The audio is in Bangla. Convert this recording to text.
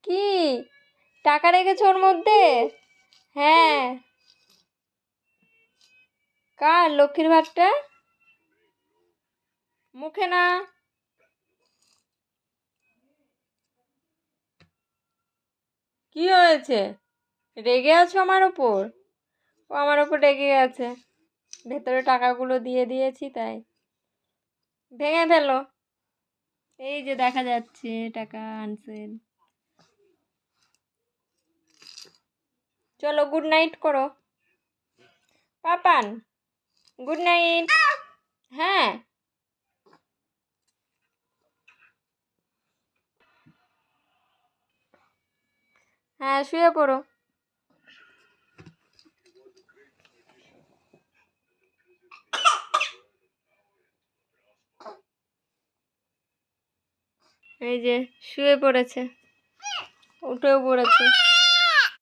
কি টাকা রেখেছো ওর মধ্যে? হ্যাঁ, কার লক্ষ্মীর ভাতটা? মুখে না। কি হয়েছে? রেগে আছো আমার ওপর? ও আমার ওপর রেগে গেছে। ভেতরে টাকাগুলো দিয়ে দিয়েছি তাই। ভেঙে ফেলো। এই যে দেখা যাচ্ছে টাকা আনছেন। চলো গুড নাইট করো। Papan, good night. হ্যাঁ, হ্যাঁ শুয়ে পড়ো। এই যে শুয়ে পড়েছে, উঠেও পড়েছে।